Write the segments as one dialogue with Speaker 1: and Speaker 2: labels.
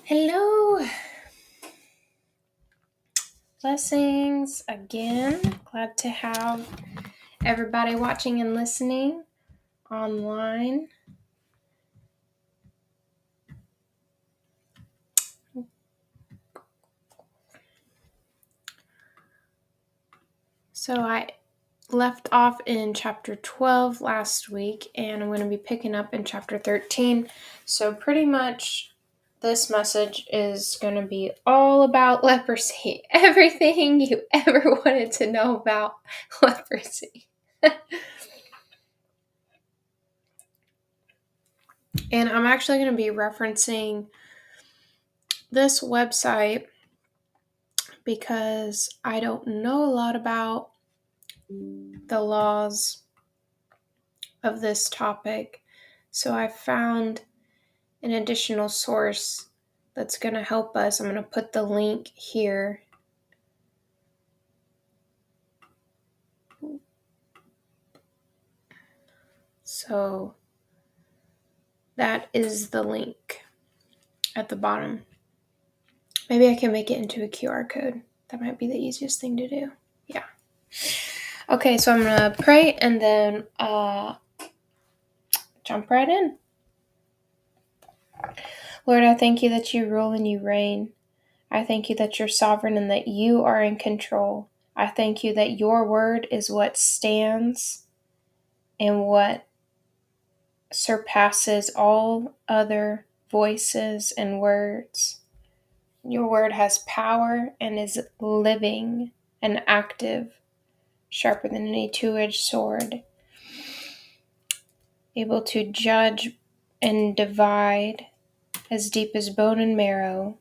Speaker 1: Hello, blessings again. Glad to have everybody watching and listening online. So I left off in chapter 12 last week, and I'm going to be picking up in chapter 13. So pretty much this message is going to be all about leprosy. Everything you ever wanted to know about leprosy. And I'm actually going to be referencing this website because I don't know a lot about the laws of this topic. So I found an additional source that's going to help us. I'm going to put the link here. So that is the link at the bottom. Maybe I can make it into a QR code. That might be the easiest thing to do. Yeah. Okay, so I'm going to pray and then jump right in. Lord, I thank you that you rule and you reign. I thank you that you're sovereign and that you are in control. I thank you that your word is what stands and what surpasses all other voices and words. Your word has power and is living and active, sharper than any two-edged sword, able to judge and divide as deep as bone and marrow.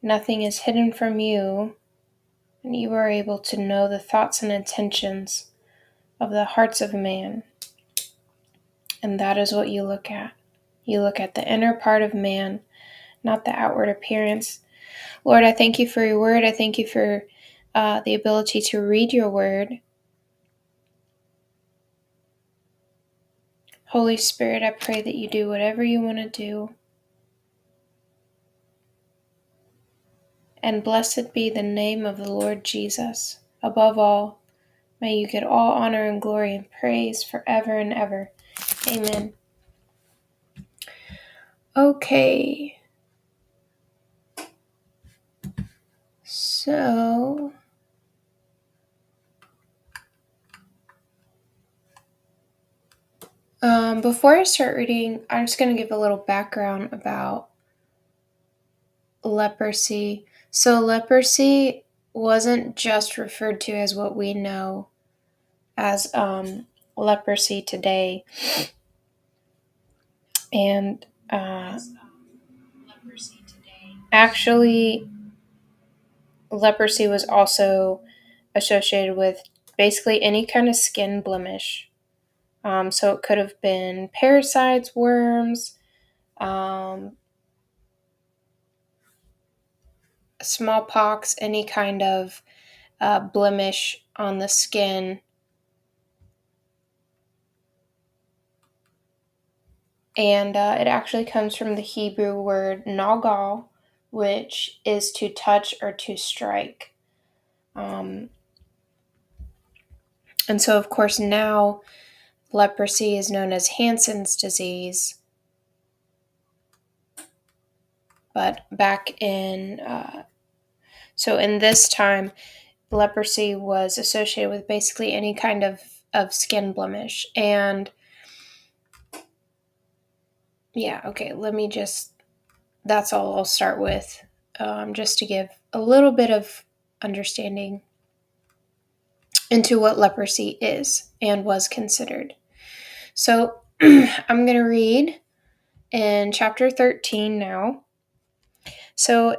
Speaker 1: Nothing is hidden from you, and you are able to know the thoughts and intentions of the hearts of man. And that is what you look at. You look at the inner part of man, not the outward appearance. Lord, I thank you for your word. I thank you for the ability to read your word. Holy Spirit, I pray that you do whatever you want to do. And blessed be the name of the Lord Jesus. Above all, may you get all honor and glory and praise forever and ever. Amen. Okay. So, before I start reading, I'm just going to give a little background about leprosy. So, leprosy wasn't just referred to as what we know as leprosy today. And actually, leprosy was also associated with basically any kind of skin blemish. So it could have been parasites, worms, smallpox, any kind of blemish on the skin. And it actually comes from the Hebrew word nagal, which is to touch or to strike. And so, of course, now leprosy is known as Hansen's disease. But back in, so in this time, leprosy was associated with basically any kind of skin blemish. And yeah, okay, that's all I'll start with, just to give a little bit of understanding into what leprosy is and was considered. So I'm going to read in chapter 13 now. So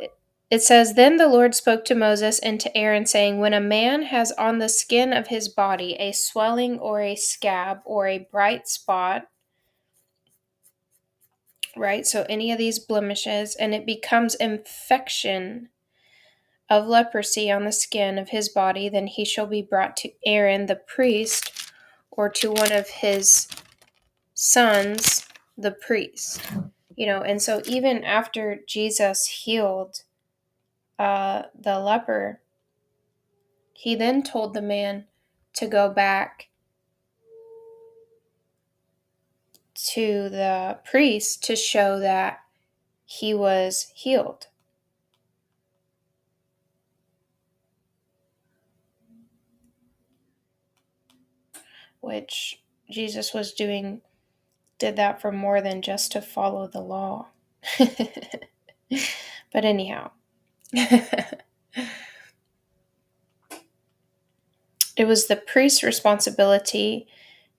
Speaker 1: it says, Then the Lord spoke to Moses and to Aaron, saying, When a man has on the skin of his body a swelling or a scab or a bright spot, right? So any of these blemishes, and it becomes infection of leprosy on the skin of his body, then he shall be brought to Aaron the priest, or to one of his sons, the priest. And so even after Jesus healed the leper, he then told the man to go back to the priest to show that he was healed, which Jesus did that for more than just to follow the law. But anyhow, it was the priest's responsibility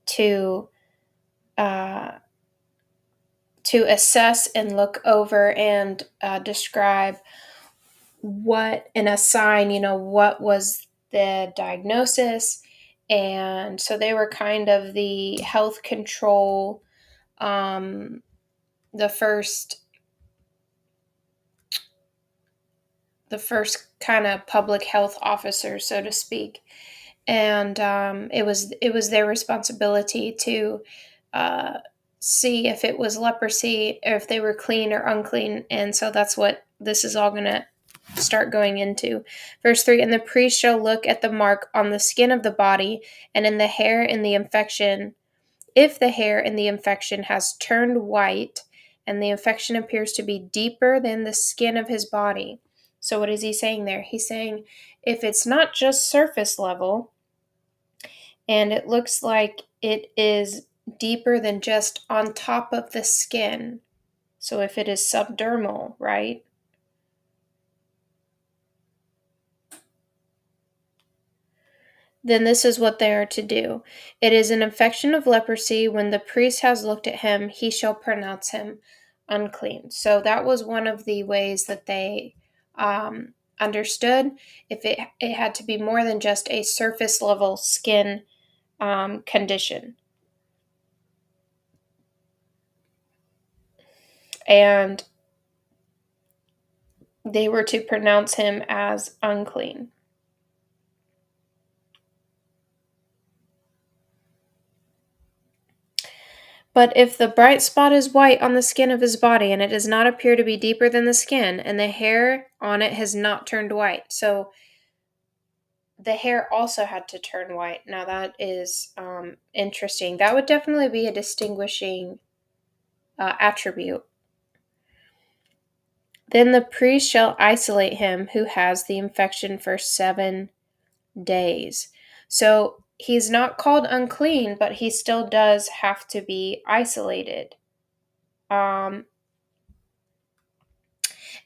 Speaker 1: to uh, to assess and look over and describe what and assign, what was the diagnosis. And so they were kind of the health control, the first kind of public health officer, so to speak. And it was their responsibility to uh, see if it was leprosy or if they were clean or unclean. And so that's what this is all going to start going into. Verse 3, and the priest shall look at the mark on the skin of the body and in the hair in the infection. If the hair in the infection has turned white and the infection appears to be deeper than the skin of his body. So what is he saying there? He's saying if it's not just surface level and it looks like it is deeper than just on top of the skin. So if it is subdermal, right? Then this is what they are to do. It is an infection of leprosy. When the priest has looked at him, he shall pronounce him unclean. So that was one of the ways that they understood. If it had to be more than just a surface level skin condition. And they were to pronounce him as unclean. But if the bright spot is white on the skin of his body, and it does not appear to be deeper than the skin, and the hair on it has not turned white. So the hair also had to turn white. Now that is interesting. That would definitely be a distinguishing attribute. Then the priest shall isolate him who has the infection for 7 days. So he's not called unclean, but he still does have to be isolated. And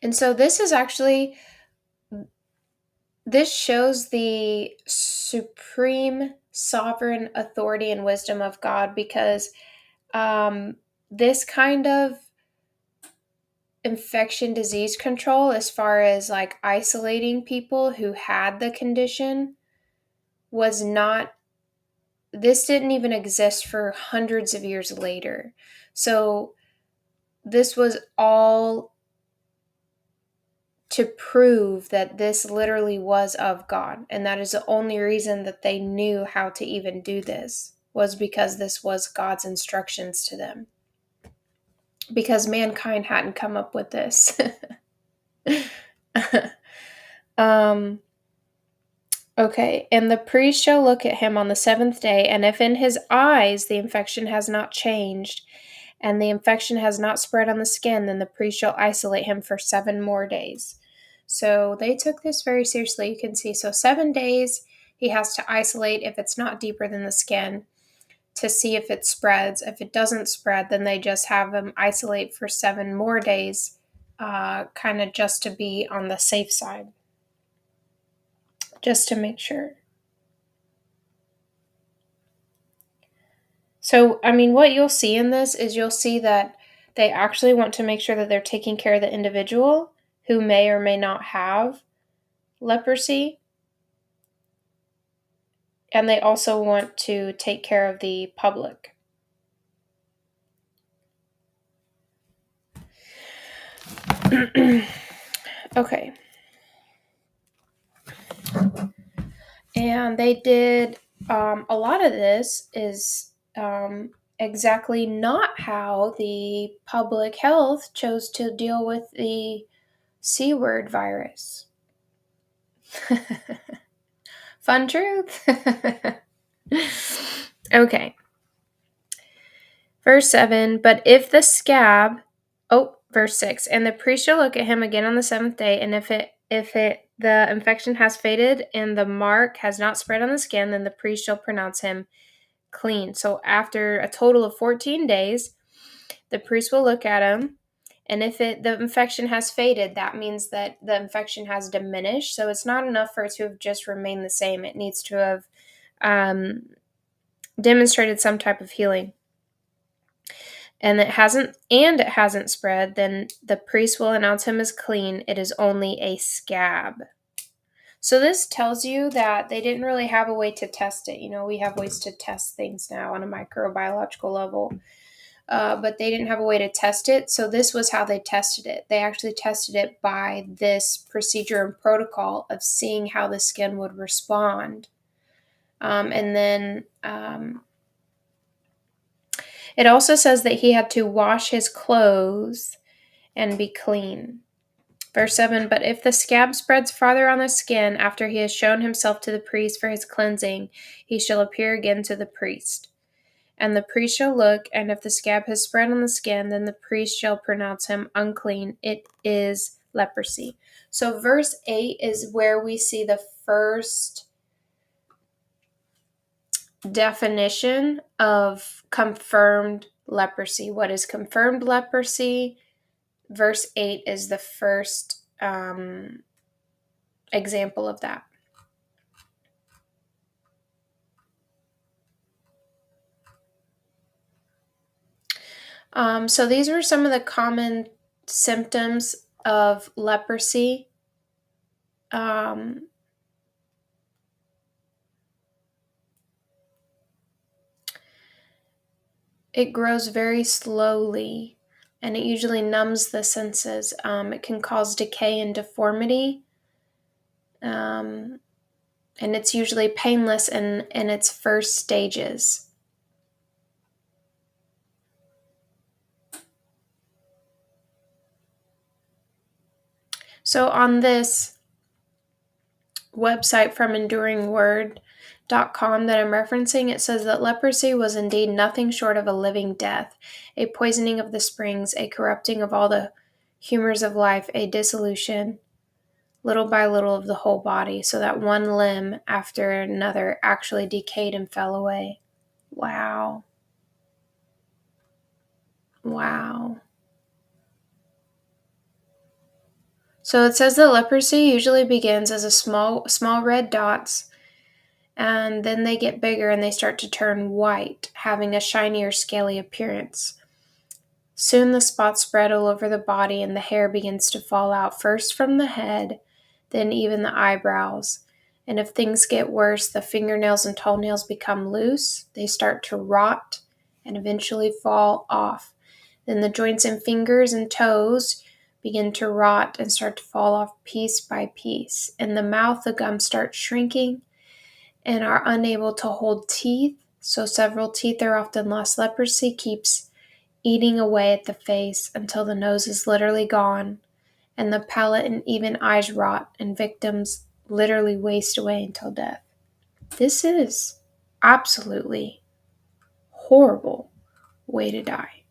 Speaker 1: so this shows the supreme sovereign authority and wisdom of God, because this kind of infection disease control, as far as like isolating people who had the condition, this didn't even exist for hundreds of years later. So this was all to prove that this literally was of God. And that is the only reason that they knew how to even do this, was because this was God's instructions to them. Because mankind hadn't come up with this. Okay, and the priest shall look at him on the 7th day, and if in his eyes the infection has not changed, and the infection has not spread on the skin, then the priest shall isolate him for 7 more days. So they took this very seriously, you can see. So 7 days he has to isolate if it's not deeper than the skin to see if it spreads. If it doesn't spread, then they just have him isolate for 7 more days, kind of just to be on the safe side. Just to make sure. So, I mean, what you'll see in this is you'll see that they actually want to make sure that they're taking care of the individual who may or may not have leprosy. And they also want to take care of the public. Okay. And they did a lot of this is exactly not how the public health chose to deal with the C word virus. Fun truth. Okay. Verse 7, but if the scab, verse 6, and the priest shall look at him again on the seventh day, and the infection has faded and the mark has not spread on the skin, then the priest shall pronounce him clean. So after a total of 14 days, the priest will look at him, and if the infection has faded, that means that the infection has diminished. So it's not enough for it to have just remained the same. It needs to have demonstrated some type of healing. And it hasn't spread, then the priest will announce him as clean. It is only a scab. So this tells you that they didn't really have a way to test it. We have ways to test things now on a microbiological level, but they didn't have a way to test it. So this was how they tested it. They actually tested it by this procedure and protocol of seeing how the skin would respond. And then it also says that he had to wash his clothes and be clean. Verse 7, but if the scab spreads farther on the skin after he has shown himself to the priest for his cleansing, he shall appear again to the priest. And the priest shall look, and if the scab has spread on the skin, then the priest shall pronounce him unclean. It is leprosy. So verse 8 is where we see the first definition of confirmed leprosy. What is confirmed leprosy? Verse 8 is the first example of that. So these were some of the common symptoms of leprosy. It grows very slowly, and it usually numbs the senses. It can cause decay and deformity, and it's usually painless in its first stages. So on this website from enduringword.com that I'm referencing, it says that leprosy was indeed nothing short of a living death, a poisoning of the springs, a corrupting of all the humors of life, a dissolution, little by little, of the whole body, so that one limb after another actually decayed and fell away. Wow. So it says that leprosy usually begins as a small red dots, and then they get bigger and they start to turn white, having a shiny or scaly appearance. Soon the spots spread all over the body and the hair begins to fall out, first from the head, then even the eyebrows. And if things get worse, the fingernails and toenails become loose, they start to rot, and eventually fall off. Then the joints and fingers and toes begin to rot and start to fall off piece by piece. In the mouth, the gums start shrinking and are unable to hold teeth, so several teeth are often lost. Leprosy keeps eating away at the face until the nose is literally gone, and the palate and even eyes rot, and victims literally waste away until death. This is absolutely horrible way to die,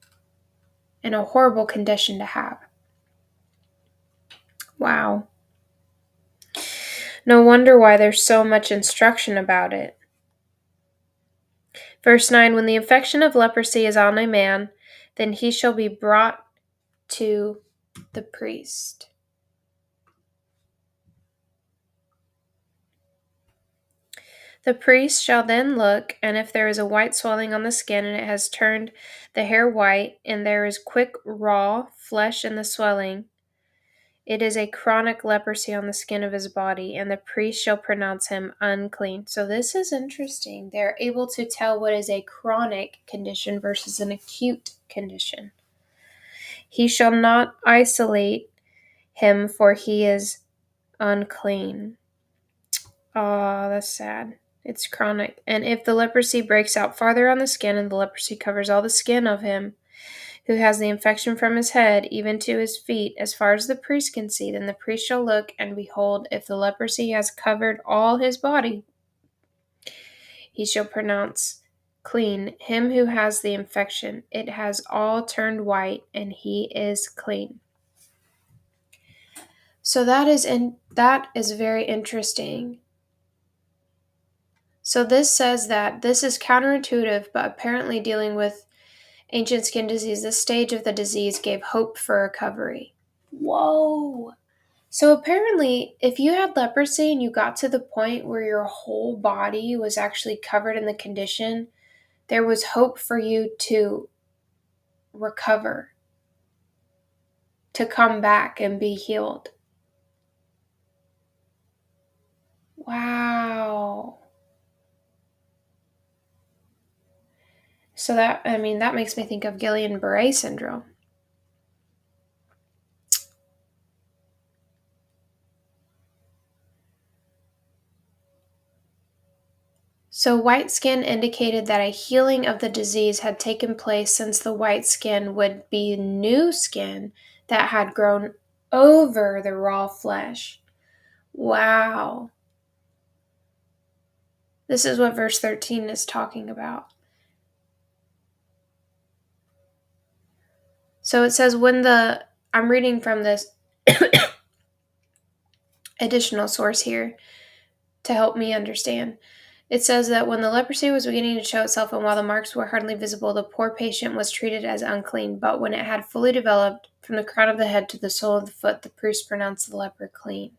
Speaker 1: and a horrible condition to have. Wow. No wonder why there's so much instruction about it. Verse 9, when the infection of leprosy is on a man, then he shall be brought to the priest. The priest shall then look, and if there is a white swelling on the skin, and it has turned the hair white, and there is quick raw flesh in the swelling, it is a chronic leprosy on the skin of his body, and the priest shall pronounce him unclean. So this is interesting. They're able to tell what is a chronic condition versus an acute condition. He shall not isolate him, for he is unclean. Oh, that's sad. It's chronic. And if the leprosy breaks out farther on the skin, and the leprosy covers all the skin of him who has the infection from his head even to his feet, as far as the priest can see, then the priest shall look, and behold, if the leprosy has covered all his body, he shall pronounce clean him who has the infection. It has all turned white, and he is clean. So that is very interesting. So this says that this is counterintuitive, but apparently dealing with ancient skin disease, this stage of the disease gave hope for recovery. Whoa. So apparently, if you had leprosy and you got to the point where your whole body was actually covered in the condition, there was hope for you to recover, to come back and be healed. Wow. So that makes me think of Guillain-Barré syndrome. So white skin indicated that a healing of the disease had taken place, since the white skin would be new skin that had grown over the raw flesh. Wow. This is what verse 13 is talking about. So it says I'm reading from this additional source here to help me understand. It says that when the leprosy was beginning to show itself, and while the marks were hardly visible, the poor patient was treated as unclean. But when it had fully developed, from the crown of the head to the sole of the foot, the priest pronounced the leper clean.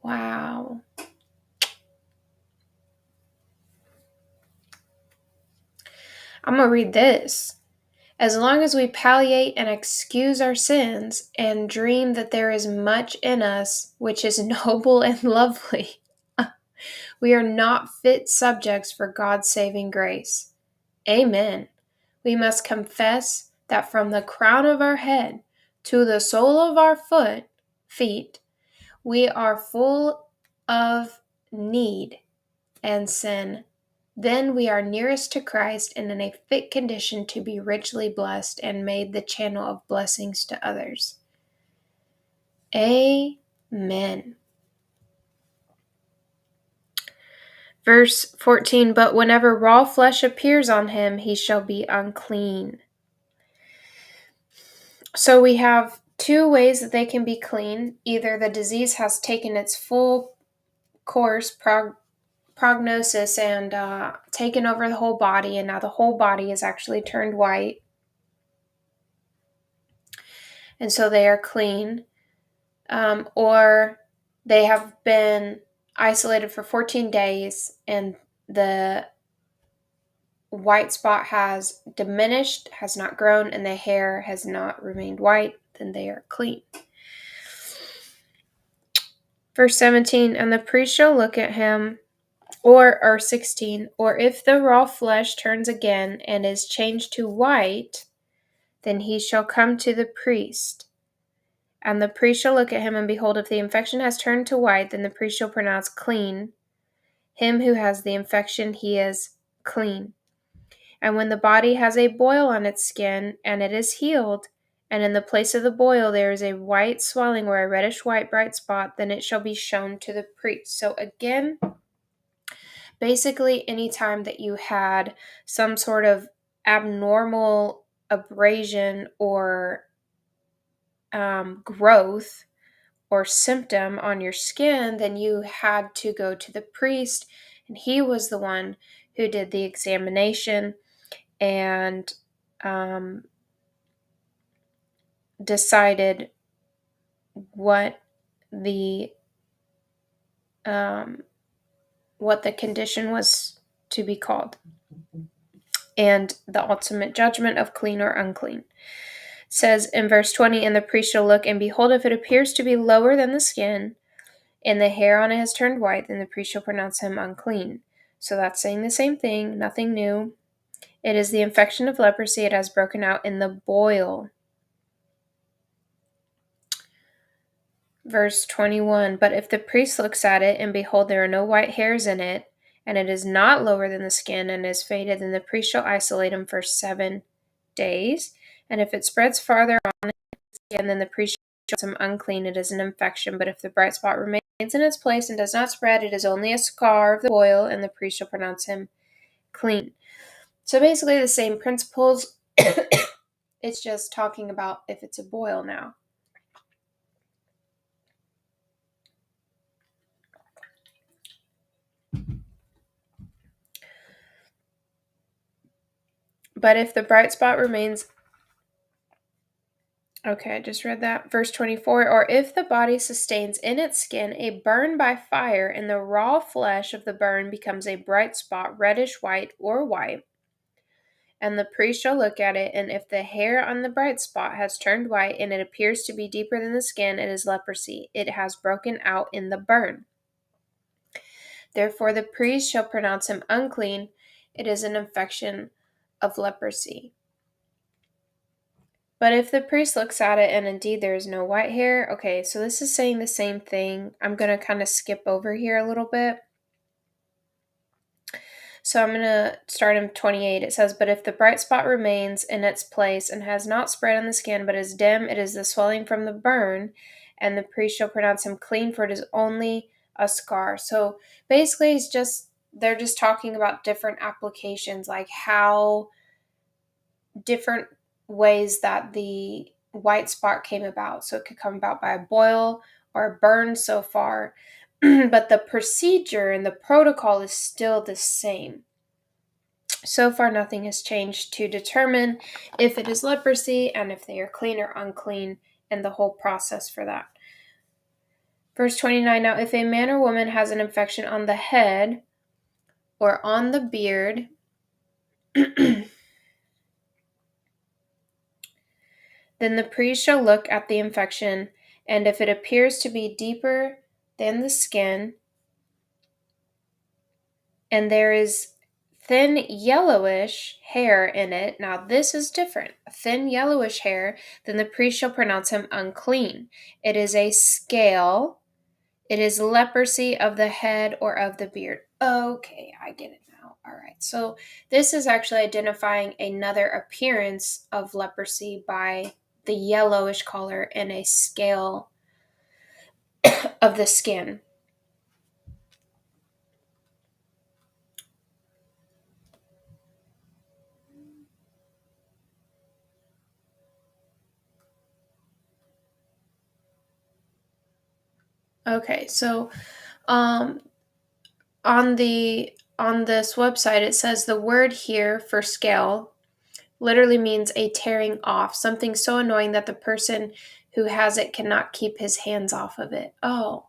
Speaker 1: Wow. I'm going to read this. As long as we palliate and excuse our sins and dream that there is much in us which is noble and lovely, we are not fit subjects for God's saving grace. Amen. We must confess that from the crown of our head to the sole of our feet, we are full of need and sin. Then we are nearest to Christ and in a fit condition to be richly blessed and made the channel of blessings to others. Amen. Verse 14, but whenever raw flesh appears on him, he shall be unclean. So we have two ways that they can be clean. Either the disease has taken its full course, prognosis, and taken over the whole body, and now the whole body is actually turned white. And so they are clean. Or they have been isolated for 14 days and the white spot has diminished, has not grown, and the hair has not remained white, then they are clean. Verse 17, and the priest shall look at him, or 16, or if the raw flesh turns again and is changed to white, then he shall come to the priest. And the priest shall look at him, and behold, if the infection has turned to white, then the priest shall pronounce clean him who has the infection, he is clean. And when the body has a boil on its skin, and it is healed, and in the place of the boil there is a white swelling or a reddish-white bright spot, then it shall be shown to the priest. So again, basically any time that you had some sort of abnormal abrasion or growth or symptom on your skin, then you had to go to the priest, and he was the one who did the examination and decided what the condition was to be called, and the ultimate judgment of clean or unclean. It says in verse 20, and the priest shall look, and behold, if it appears to be lower than the skin, and the hair on it has turned white, then the priest shall pronounce him unclean. So that's saying the same thing, nothing new. It is the infection of leprosy. It has broken out in the boil. verse 21, but if the priest looks at it, and behold, there are no white hairs in it, and it is not lower than the skin, and is faded, then the priest shall isolate him for 7 days. And if it spreads farther on the skin, then the priest shall him unclean. It is an infection. But if the bright spot remains in its place and does not spread, it is only a scar of the boil, and the priest shall pronounce him clean. So basically the same principles. It's just talking about if it's a boil now. But if the bright spot remains... Okay, I just read that. Verse 24, or if the body sustains in its skin a burn by fire, and the raw flesh of the burn becomes a bright spot, reddish white or white, and the priest shall look at it, and if the hair on the bright spot has turned white, and it appears to be deeper than the skin, it is leprosy. It has broken out in the burn. Therefore the priest shall pronounce him unclean. It is an infection of leprosy. But if the priest looks at it and indeed there is no white hair, okay, so this is saying the same thing. I'm going to kind of skip over here a little bit. So I'm going to start in 28. It says, but if the bright spot remains in its place and has not spread on the skin, but is dim, it is the swelling from the burn, and the priest shall pronounce him clean, for it is only a scar. So basically they're just talking about different applications, like how different ways that the white spot came about. So it could come about by a boil or a burn so far, but the procedure and the protocol is still the same. So far, nothing has changed to determine if it is leprosy and if they are clean or unclean, and the whole process for that. Verse 29, now if a man or woman has an infection on the head or on the beard, then the priest shall look at the infection, and if it appears to be deeper than the skin, and there is thin yellowish hair in it, now this is different, thin yellowish hair, then the priest shall pronounce him unclean. It is a scale. It is leprosy of the head or of the beard. Okay, I get it now. All right, so this is actually identifying another appearance of leprosy by the yellowish color and a scale of the skin. Okay, so on this website it says the word here for scale literally means a tearing off, something so annoying that the person who has it cannot keep his hands off of it. Oh,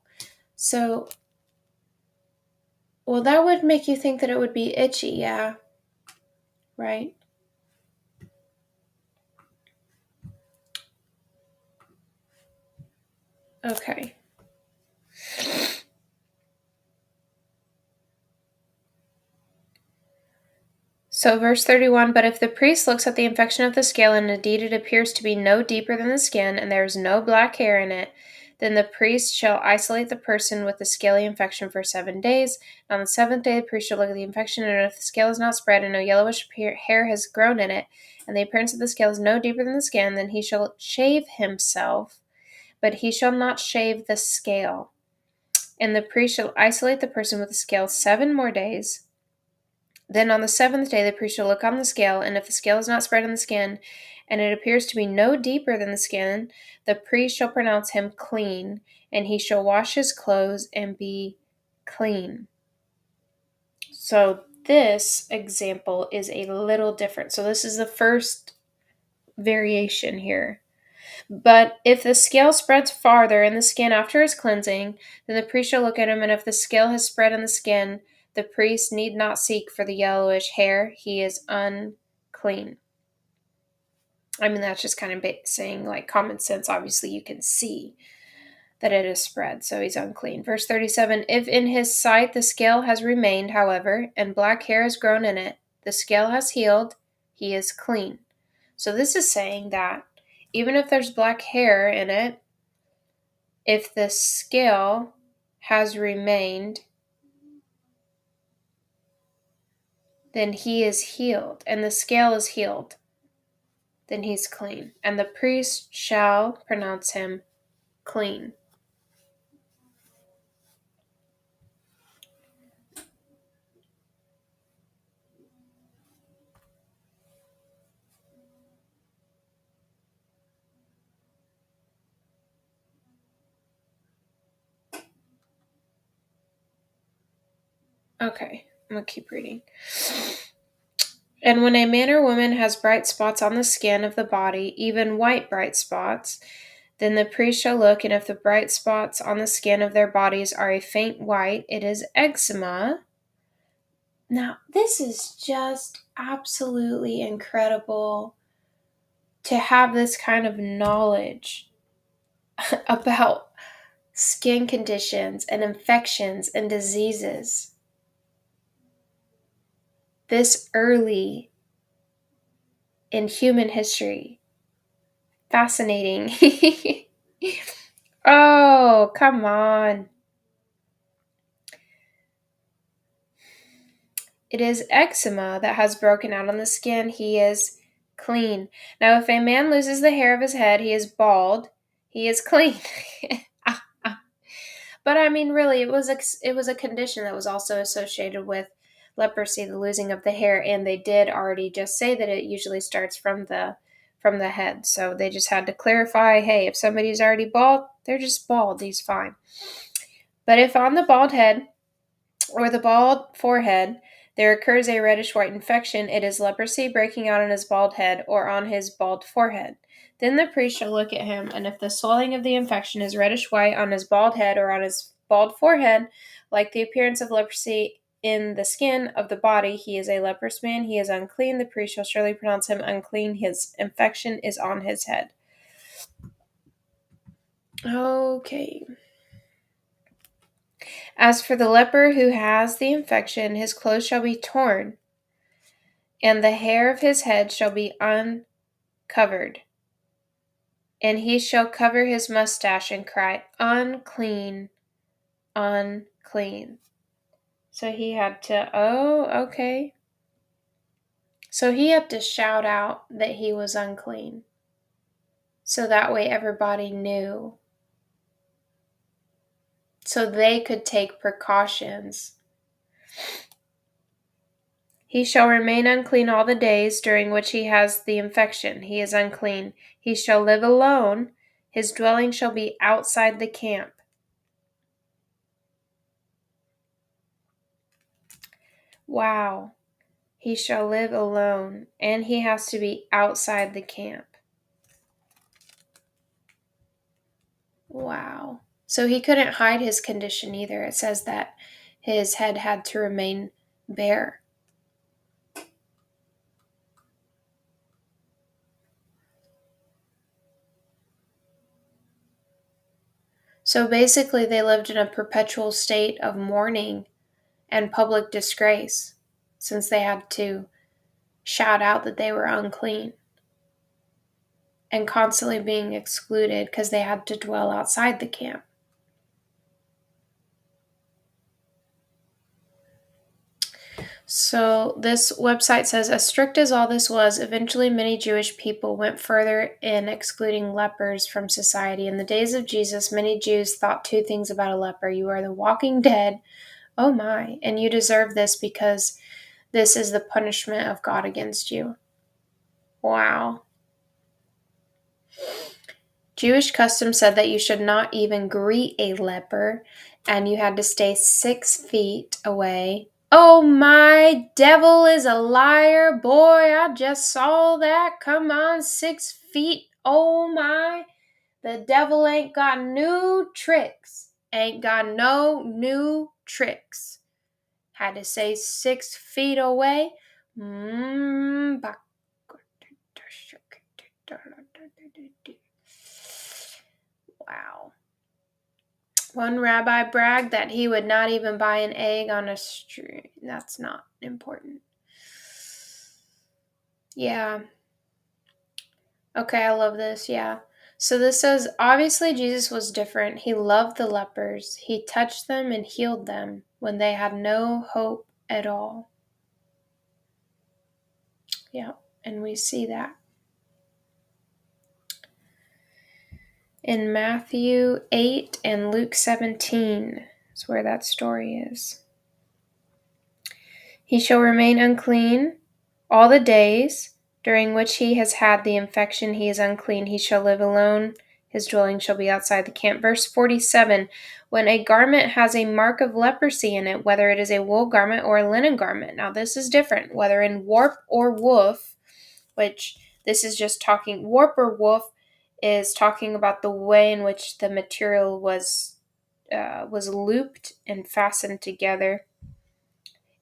Speaker 1: so, well, that would make you think that it would be itchy, yeah, right? Okay. So verse 31, but if the priest looks at the infection of the scale, and indeed it appears to be no deeper than the skin, and there is no black hair in it, then the priest shall isolate the person with the scaly infection for 7 days. And on the 7th day the priest shall look at the infection, and if the scale is not spread, and no yellowish hair has grown in it, and the appearance of the scale is no deeper than the skin, then he shall shave himself, but he shall not shave the scale. And the priest shall isolate the person with the scale 7 more days. Then on the 7th day the priest shall look on the scale, and if the scale is not spread on the skin, and it appears to be no deeper than the skin, the priest shall pronounce him clean, and he shall wash his clothes and be clean. So this example is a little different. So this is the first variation here. But if the scale spreads farther in the skin after his cleansing, then the priest shall look at him, and if the scale has spread in the skin, the priest need not seek for the yellowish hair. He is unclean. I mean, that's just kind of saying like common sense. Obviously, you can see that it is spread, so he's unclean. Verse 37, if in his sight the scale has remained, however, and black hair has grown in it, the scale has healed, he is clean. So this is saying that even if there's black hair in it, If the scale has remained, then he is healed, and the scale is healed, then he's clean. And the priest shall pronounce him clean. Okay, I'm going to keep reading. And when a man or woman has bright spots on the skin of the body, even white bright spots, then the priest shall look, and if the bright spots on the skin of their bodies are a faint white, it is eczema. Now, this is just absolutely incredible to have this kind of knowledge about skin conditions and infections and diseases this early in human history. Fascinating. Oh, come on. It is eczema that has broken out on the skin. He is clean. Now, if a man loses the hair of his head, he is bald. He is clean. But I mean, really, it was a condition that was also associated with leprosy, the losing of the hair, and they did already just say that it usually starts from the head. So they just had to clarify, hey, if somebody's already bald, they're just bald. He's fine. But if on the bald head or the bald forehead there occurs a reddish-white infection, it is leprosy breaking out on his bald head or on his bald forehead. Then the priest shall look at him, and if the swelling of the infection is reddish-white on his bald head or on his bald forehead, like the appearance of leprosy in the skin of the body, he is a leprous man, he is unclean. The priest shall surely pronounce him unclean. His infection is on his head. Okay. As for the leper who has the infection, his clothes shall be torn, and the hair of his head shall be uncovered. And he shall cover his mustache and cry, unclean, unclean. So he had to, okay. So he had to shout out that he was unclean. So that way everybody knew. So they could take precautions. He shall remain unclean all the days during which he has the infection. He is unclean. He shall live alone. His dwelling shall be outside the camp. Wow. He shall live alone, and he has to be outside the camp. Wow. So he couldn't hide his condition either. It says that his head had to remain bare. So basically, they lived in a perpetual state of mourning and public disgrace since they had to shout out that they were unclean and constantly being excluded because they had to dwell outside the camp. So this website says, as strict as all this was, eventually many Jewish people went further in excluding lepers from society. In the days of Jesus, many Jews thought two things about a leper. You are the walking dead, oh my, and you deserve this because this is the punishment of God against you. Wow. Jewish custom said that you should not even greet a leper, and you had to stay 6 feet away. Oh my, devil is a liar. Boy, I just saw that. Come on, 6 feet. Oh my. The devil ain't got new tricks. Ain't got no new tricks. Had to say 6 feet away. Wow. One rabbi bragged that he would not even buy an egg on a street. That's not important. Yeah. Okay, I love this. Yeah. So this says, obviously Jesus was different. He loved the lepers. He touched them and healed them when they had no hope at all. Yeah, and we see that in Matthew 8 and Luke 17 is where that story is. He shall remain unclean all the days during which he has had the infection. He is unclean. He shall live alone. His dwelling shall be outside the camp. Verse 47, when a garment has a mark of leprosy in it, whether it is a wool garment or a linen garment. Now this is different, whether in warp or woof, which this is just talking, warp or woof is talking about the way in which the material was looped and fastened together.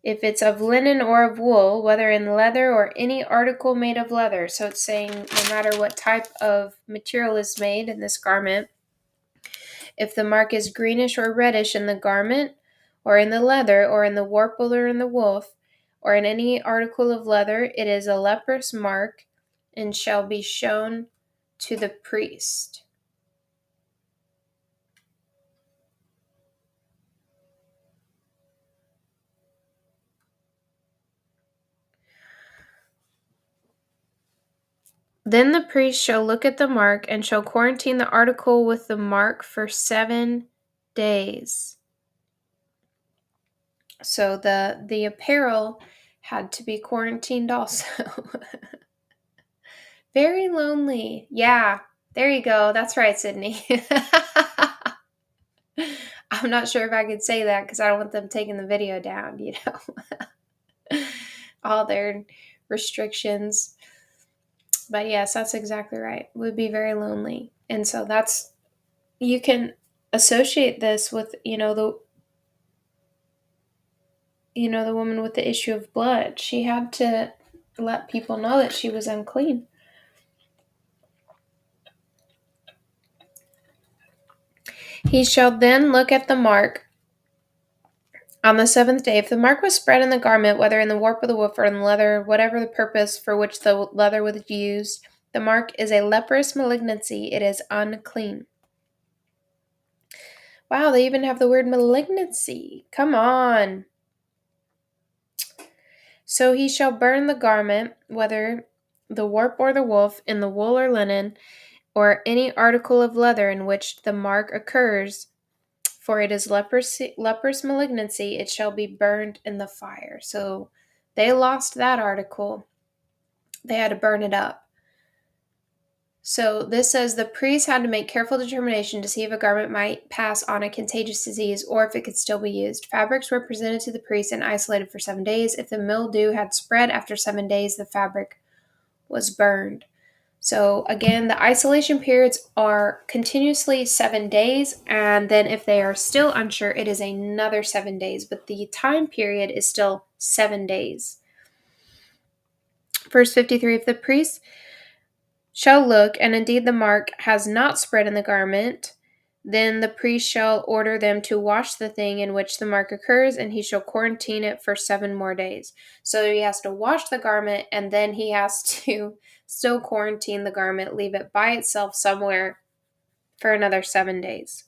Speaker 1: If it's of linen or of wool, whether in leather or any article made of leather. So it's saying no matter what type of material is made in this garment, if the mark is greenish or reddish in the garment, or in the leather, or in the warp, or in the woof, or in any article of leather, it is a leprous mark and shall be shown to the priest. Then the priest shall look at the mark and shall quarantine the article with the mark for 7 days. So the apparel had to be quarantined also. Very lonely. Yeah, there you go. That's right, Sydney. I'm not sure if I could say that because I don't want them taking the video down, all their restrictions. But yes, that's exactly right. Would be very lonely. And so you can associate this with, the woman with the issue of blood. She had to let people know that she was unclean. He shall then look at the mark on the 7th day. If the mark was spread in the garment, whether in the warp of the woof or in the leather, whatever the purpose for which the leather was used, the mark is a leprous malignancy. It is unclean. Wow, they even have the word malignancy. Come on. So he shall burn the garment, whether the warp or the woof, in the wool or linen, or any article of leather in which the mark occurs, for it is leprous malignancy, it shall be burned in the fire. So they lost that article. They had to burn it up. So this says the priest had to make careful determination to see if a garment might pass on a contagious disease or if it could still be used. Fabrics were presented to the priest and isolated for 7 days. If the mildew had spread after 7 days, the fabric was burned. So again, the isolation periods are continuously 7 days, and then if they are still unsure, it is another 7 days, but the time period is still 7 days. Verse 53, if the priest shall look, and indeed the mark has not spread in the garment, then the priest shall order them to wash the thing in which the mark occurs, and he shall quarantine it for 7 more days. So he has to wash the garment, and then he has to still quarantine the garment, leave it by itself somewhere for another 7 days.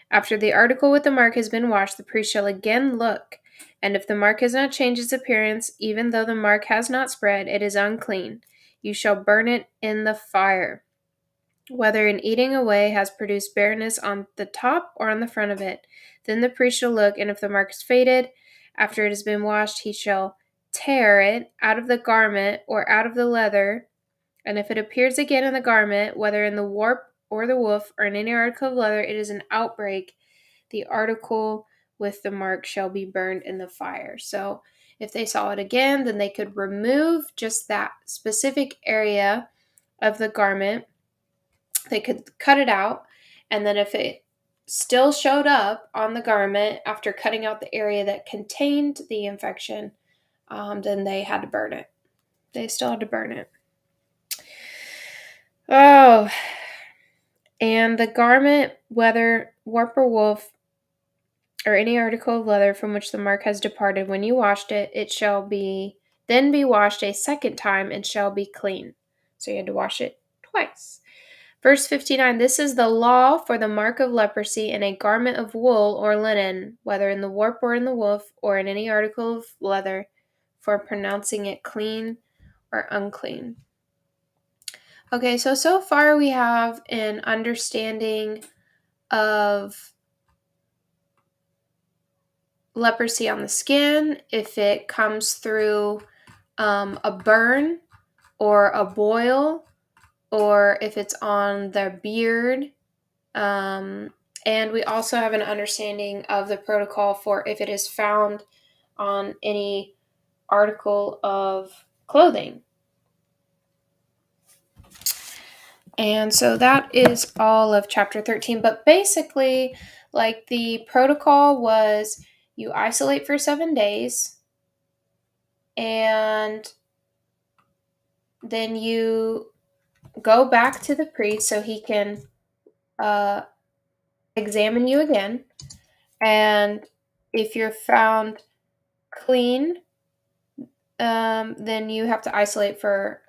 Speaker 1: After the article with the mark has been washed, the priest shall again look, and if the mark has not changed its appearance, even though the mark has not spread, it is unclean. You shall burn it in the fire. Whether in eating away has produced barrenness on the top or on the front of it. Then the priest shall look, and if the mark is faded, after it has been washed, he shall tear it out of the garment or out of the leather, and if it appears again in the garment, whether in the warp or the woof or in any article of leather, it is an outbreak. The article with the mark shall be burned in the fire. So if they saw it again, then they could remove just that specific area of the garment. They could cut it out, and then if it still showed up on the garment after cutting out the area that contained the infection, then they had to burn it. They still had to burn it. Oh, and the garment, whether warp or woof, or any article of leather from which the mark has departed, when you washed it, it shall then be washed a second time and shall be clean. So you had to wash it twice. Verse 59, this is the law for the mark of leprosy in a garment of wool or linen, whether in the warp or in the woof, or in any article of leather, for pronouncing it clean or unclean. Okay, so far we have an understanding of leprosy on the skin, if it comes through a burn or a boil, or if it's on their beard. And we also have an understanding of the protocol for if it is found on any article of clothing. And so that is all of chapter 13. But basically, like, the protocol was you isolate for 7 days, and then you go back to the priest so he can examine you again. And if you're found clean, then you have to isolate for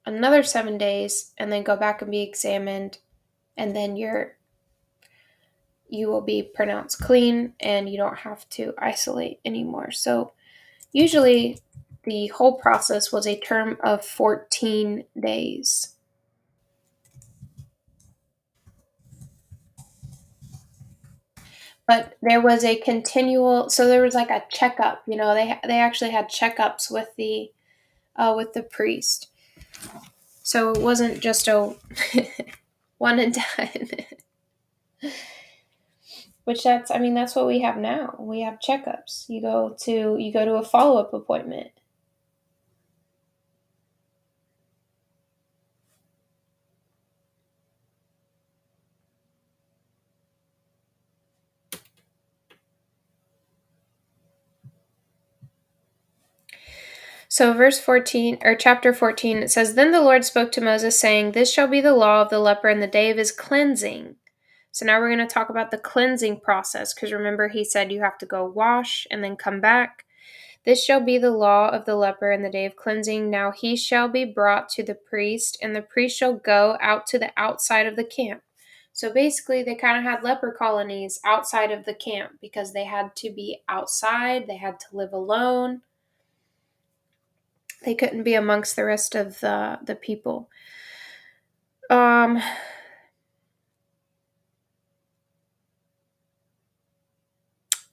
Speaker 1: another 7 days, and then go back and be examined, and then you will be pronounced clean, and you don't have to isolate anymore. So usually the whole process was a term of 14 days. But there was a continual, so there was like a checkup. They actually had checkups with the priest. So it wasn't just a one and done. Which that's what we have now. We have checkups. You go to a follow-up appointment. So verse 14, or chapter 14, it says, Then the Lord spoke to Moses, saying, This shall be the law of the leper in the day of his cleansing. So now we're going to talk about the cleansing process, because remember he said you have to go wash and then come back. This shall be the law of the leper in the day of cleansing. Now he shall be brought to the priest, and the priest shall go out to the outside of the camp. So basically, they kind of had leper colonies outside of the camp because they had to be outside. They had to live alone. They couldn't be amongst the rest of the people.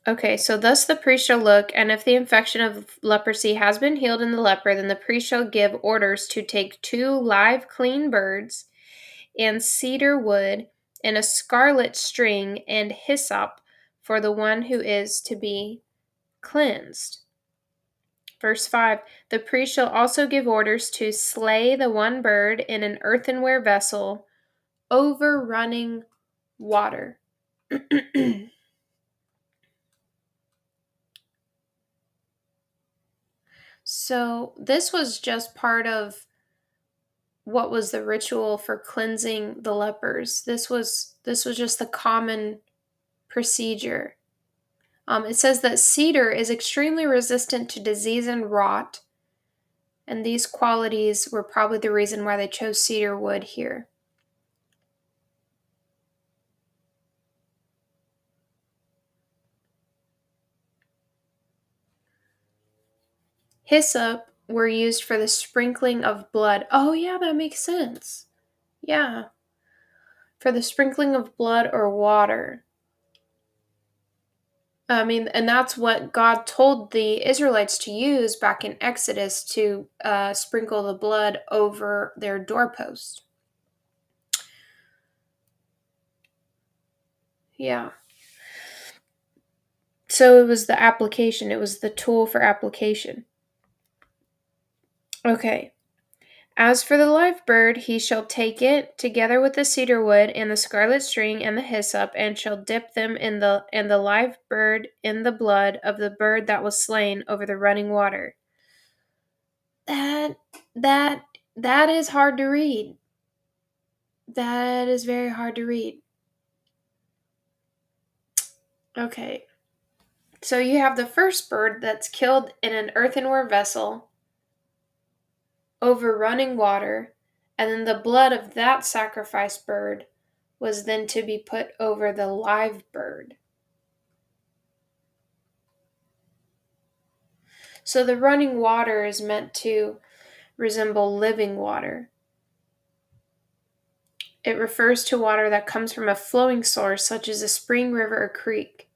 Speaker 1: Okay, so thus the priest shall look, and if the infection of leprosy has been healed in the leper, then the priest shall give orders to take 2 live clean birds and cedar wood and a scarlet string and hyssop for the one who is to be cleansed. Verse 5, the priest shall also give orders to slay the one bird in an earthenware vessel over running water. So this was just part of what was the ritual for cleansing the lepers. This was just the common procedure. It says that cedar is extremely resistant to disease and rot, and these qualities were probably the reason why they chose cedar wood here. Hyssop were used for the sprinkling of blood. Oh, yeah, that makes sense. Yeah. For the sprinkling of blood or water. And that's what God told the Israelites to use back in Exodus, to sprinkle the blood over their doorpost. Yeah. So it was the application. It was the tool for application. Okay. As for the live bird, he shall take it together with the cedar wood and the scarlet string and the hyssop, and shall dip them in the live bird in the blood of the bird that was slain over the running water. That is hard to read. That is very hard to read. Okay. So you have the first bird that's killed in an earthenware vessel over running water, And then the blood of that sacrificed bird was then to be put over the live bird. So the running water is meant to resemble living water. It refers to water that comes from a flowing source, such as a spring, river, or creek.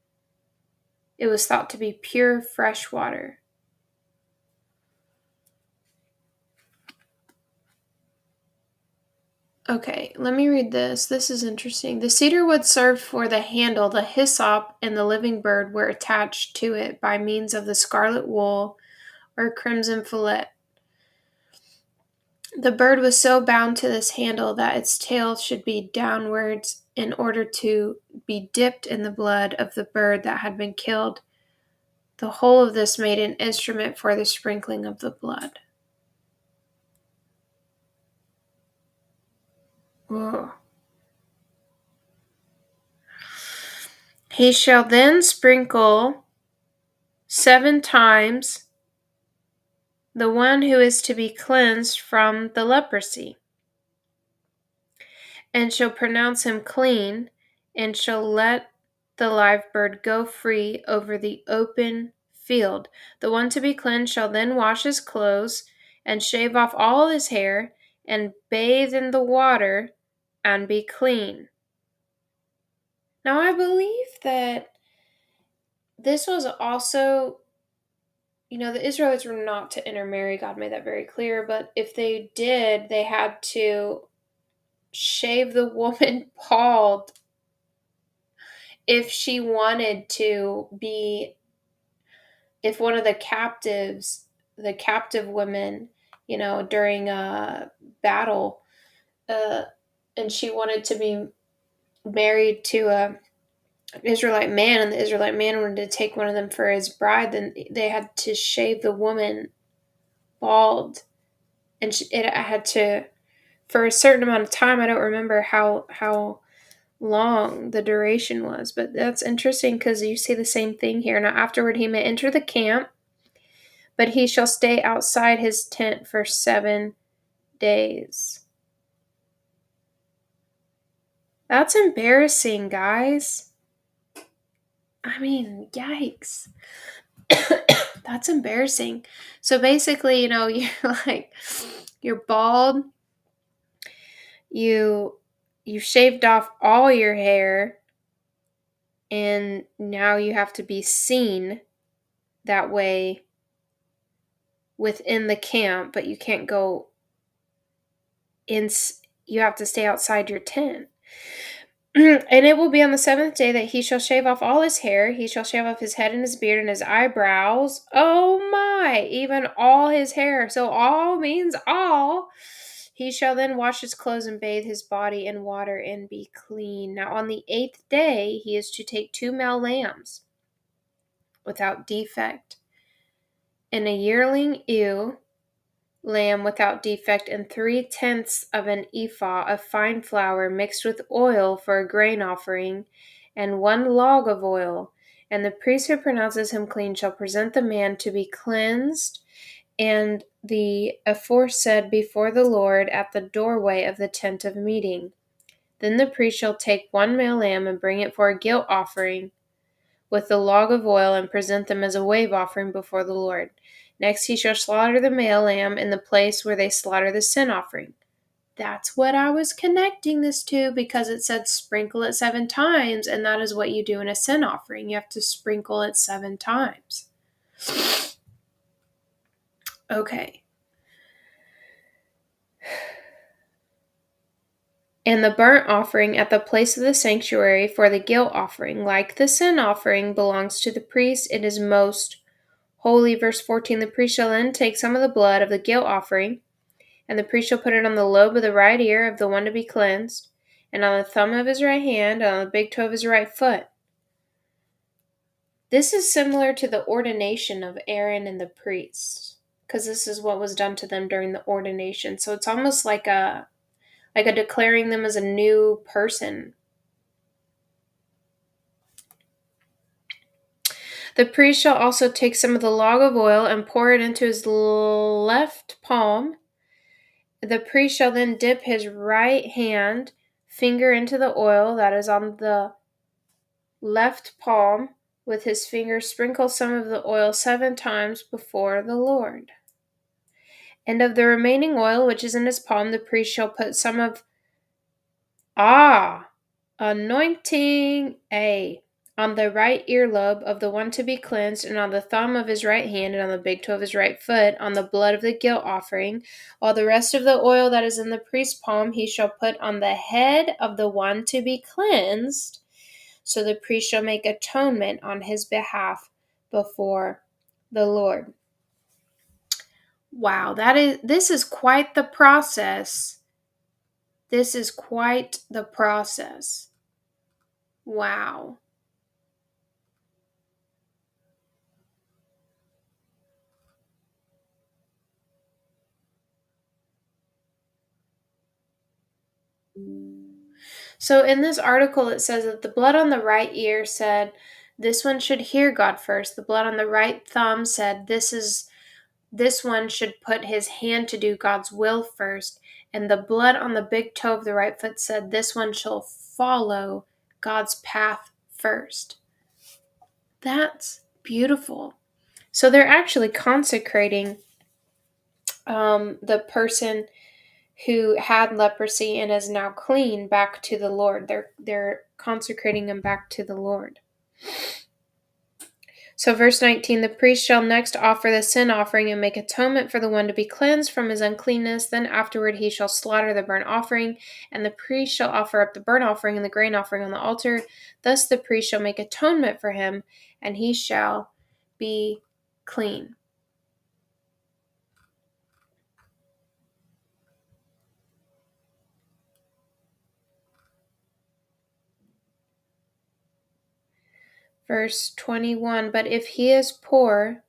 Speaker 1: It was thought to be pure, fresh water. Okay, let me read this. This is interesting. The cedar wood served for the handle, the hyssop, and the living bird were attached to it by means of the scarlet wool or crimson fillet. The bird was so bound to this handle that its tail should be downwards in order to be dipped in the blood of the bird that had been killed. The whole of this made an instrument for the sprinkling of the blood. Whoa. He shall then sprinkle 7 times the one who is to be cleansed from the leprosy, and shall pronounce him clean, and shall let the live bird go free over the open field. The one to be cleansed shall then wash his clothes, and shave off all his hair, and bathe in the water, and be clean. Now I believe that this was also, the Israelites were not to intermarry. God made that very clear. But if they did, they had to shave the woman bald if she wanted to be, if one of the captive women, during a battle, and she wanted to be married to an Israelite man, and the Israelite man wanted to take one of them for his bride, then they had to shave the woman bald, and it had to, for a certain amount of time. I don't remember how long the duration was, but that's interesting because you see the same thing here. Now afterward he may enter the camp, but he shall stay outside his tent for 7 days. That's embarrassing, guys. I mean, yikes. That's embarrassing. So basically, you're like, you're bald. You shaved off all your hair, and now you have to be seen that way within the camp, but you can't go in. You have to stay outside your tent. And it will be on the 7th day that he shall shave off all his hair. He shall shave off his head and his beard and his eyebrows. Oh my, even all his hair. So all means all. He shall then wash his clothes and bathe his body in water and be clean. Now on the 8th day he is to take 2 male lambs without defect, and a yearling ewe lamb without defect, and 3/10 of an ephah of fine flour mixed with oil for a grain offering, and 1 log of oil. And the priest who pronounces him clean shall present the man to be cleansed and the aforesaid before the Lord at the doorway of the tent of meeting. Then the priest shall take 1 male lamb and bring it for a guilt offering with the log of oil, and present them as a wave offering before the Lord. Next he shall slaughter the male lamb in the place where they slaughter the sin offering. That's what I was connecting this to, because it said sprinkle it 7 times, and that is what you do in a sin offering. You have to sprinkle it 7 times. Okay. And the burnt offering at the place of the sanctuary for the guilt offering, like the sin offering, belongs to the priest. It is most holy. Verse 14, the priest shall then take some of the blood of the guilt offering, and the priest shall put it on the lobe of the right ear of the one to be cleansed, and on the thumb of his right hand, and on the big toe of his right foot. This is similar to the ordination of Aaron and the priests, because this is what was done to them during the ordination. So it's almost like a declaring them as a new person. The priest shall also take some of the log of oil and pour it into his left palm, The priest shall then dip his right hand finger into the oil that is on the left palm, with his finger sprinkle some of the oil 7 times before the Lord. And of the remaining oil which is in his palm, the priest shall put some of anointing on the right earlobe of the one to be cleansed, and on the thumb of his right hand, and on the big toe of his right foot, on the blood of the guilt offering, while the rest of the oil that is in the priest's palm he shall put on the head of the one to be cleansed. So the priest shall make atonement on his behalf before the Lord. Wow, this is quite the process. This is quite the process. Wow. So in this article, it says that the blood on the right ear said, this one should hear God first. The blood on the right thumb said, this one should put his hand to do God's will first. And the blood on the big toe of the right foot said, this one shall follow God's path first. That's beautiful. So they're actually consecrating the person who had leprosy and is now clean back to the Lord. They're consecrating him back to the Lord. So verse 19, the priest shall next offer the sin offering and make atonement for the one to be cleansed from his uncleanness. Then afterward he shall slaughter the burnt offering, and the priest shall offer up the burnt offering and the grain offering on the altar. Thus the priest shall make atonement for him, and he shall be clean. Verse 21, but if he is poor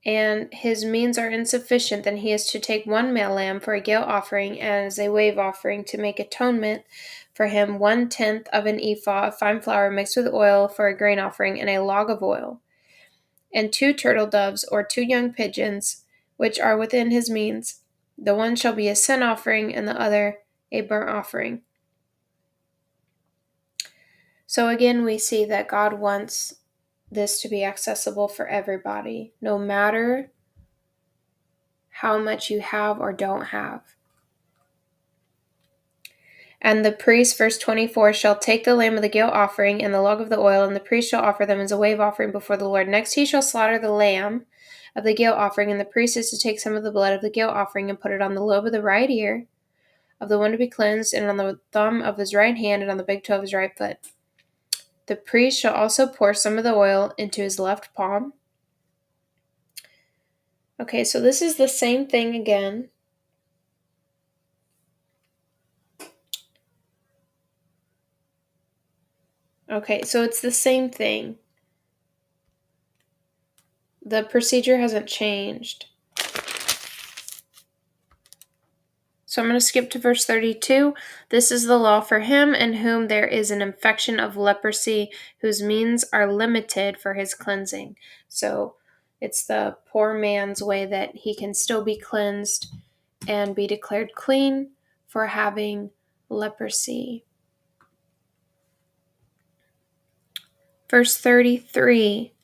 Speaker 1: and his means are insufficient, then he is to take 1 male lamb for a guilt offering as a wave offering to make atonement for him, 1/10 of an ephah of fine flour mixed with oil for a grain offering, and a log of oil, and 2 turtle doves or 2 young pigeons, which are within his means. The one shall be a sin offering, and the other a burnt offering. So again, we see that God wants this to be accessible for everybody, no matter how much you have or don't have. And the priest, verse 24, shall take the lamb of the guilt offering and the log of the oil, and the priest shall offer them as a wave offering before the Lord. Next he shall slaughter the lamb of the guilt offering, and the priest is to take some of the blood of the guilt offering and put it on the lobe of the right ear of the one to be cleansed, and on the thumb of his right hand, and on the big toe of his right foot. The priest shall also pour some of the oil into his left palm. Okay, so this is the same thing again. Okay, so it's the same thing. The procedure hasn't changed. So I'm going to skip to verse 32. This is the law for him in whom there is an infection of leprosy, whose means are limited for his cleansing. So it's the poor man's way that he can still be cleansed and be declared clean for having leprosy. Verse 33.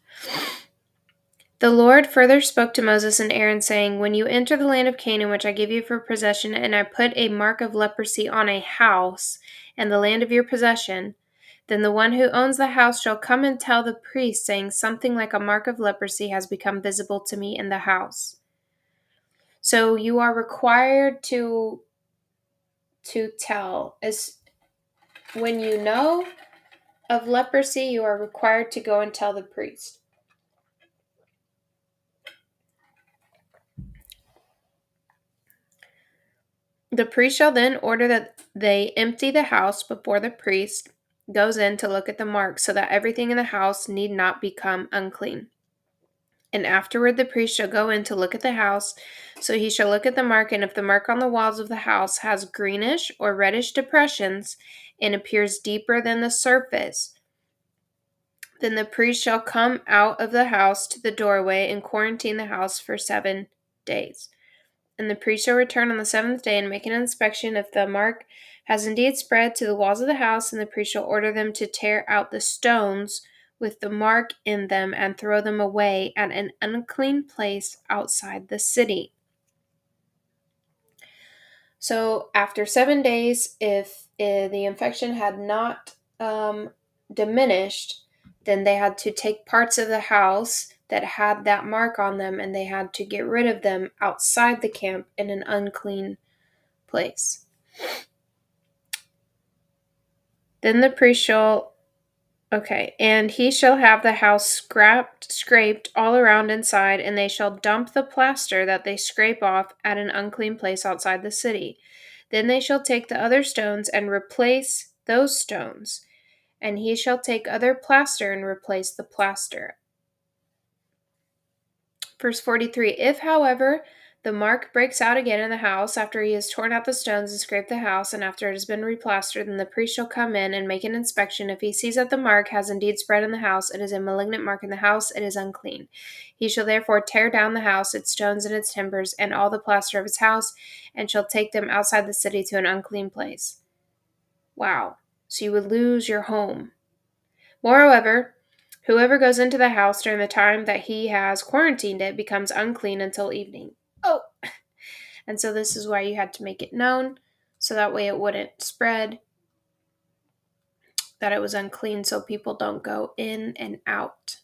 Speaker 1: The Lord further spoke to Moses and Aaron, saying, when you enter the land of Canaan, which I give you for possession, and I put a mark of leprosy on a house and the land of your possession, then the one who owns the house shall come and tell the priest, saying, something like a mark of leprosy has become visible to me in the house. So you are required to tell. When you know of leprosy, you are required to go and tell the priest. The priest shall then order that they empty the house before the priest goes in to look at the mark, so that everything in the house need not become unclean. And afterward the priest shall go in to look at the house, so he shall look at the mark, and if the mark on the walls of the house has greenish or reddish depressions and appears deeper than the surface, then the priest shall come out of the house to the doorway and quarantine the house for 7 days. And the priest shall return on the 7th day and make an inspection. If the mark has indeed spread to the walls of the house, and the priest shall order them to tear out the stones with the mark in them and throw them away at an unclean place outside the city. So after 7 days, if the infection had not diminished, then they had to take parts of the house that had that mark on them, and they had to get rid of them outside the camp in an unclean place. Then the priest shall, and he shall have the house scraped all around inside, and they shall dump the plaster that they scrape off at an unclean place outside the city. Then they shall take the other stones and replace those stones, and he shall take other plaster and replace the plaster. Verse 43, if, however, the mark breaks out again in the house after he has torn out the stones and scraped the house, and after it has been replastered, then the priest shall come in and make an inspection. If he sees that the mark has indeed spread in the house, it is a malignant mark in the house, it is unclean. He shall therefore tear down the house, its stones and its timbers, and all the plaster of its house, and shall take them outside the city to an unclean place. Wow. So you would lose your home. Moreover, whoever goes into the house during the time that he has quarantined it becomes unclean until evening. Oh! And so this is why you had to make it known, so that way it wouldn't spread, that it was unclean, so people don't go in and out.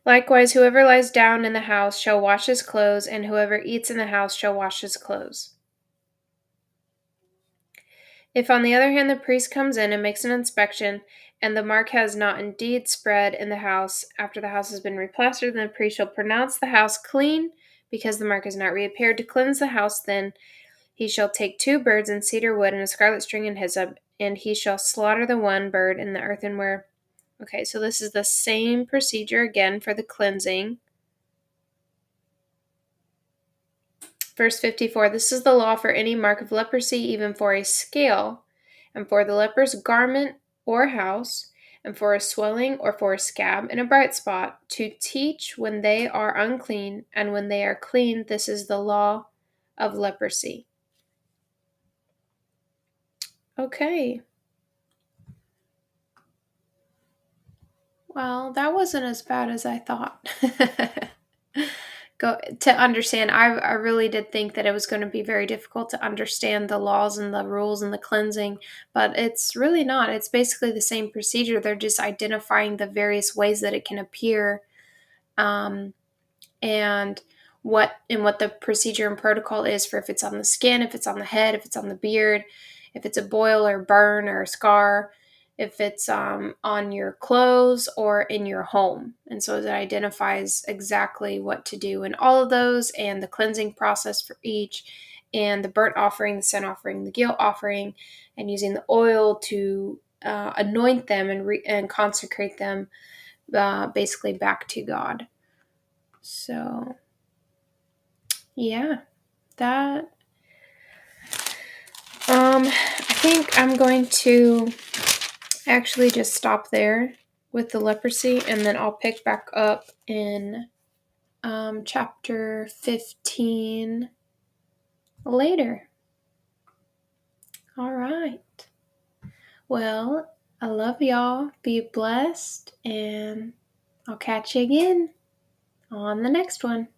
Speaker 1: Likewise, whoever lies down in the house shall wash his clothes, and whoever eats in the house shall wash his clothes. If, on the other hand, the priest comes in and makes an inspection, and the mark has not indeed spread in the house after the house has been replastered, then the priest shall pronounce the house clean, because the mark has not reappeared. To cleanse the house, then he shall take 2 birds and cedar wood and a scarlet string and hyssop, and he shall slaughter the one bird in the earthenware. Okay, so this is the same procedure again for the cleansing. Verse 54, this is the law for any mark of leprosy, even for a scale, and for the leper's garment or house, and for a swelling or for a scab in a bright spot, to teach when they are unclean, and when they are clean. This is the law of leprosy. Okay. Well, that wasn't as bad as I thought. To understand, I really did think that it was going to be very difficult to understand the laws and the rules and the cleansing, but it's really not. It's basically the same procedure. They're just identifying the various ways that it can appear, and what the procedure and protocol is for if it's on the skin, if it's on the head, if it's on the beard, if it's a boil or burn or a scar, if it's on your clothes or in your home. And so it identifies exactly what to do in all of those, and the cleansing process for each, and the burnt offering, the sin offering, the guilt offering, and using the oil to anoint them and consecrate them basically back to God. So, yeah, that, I think I'm going to actually just stop there with the leprosy, and then I'll pick back up in chapter 15 later. All right. Well, I love y'all. Be blessed, and I'll catch you again on the next one.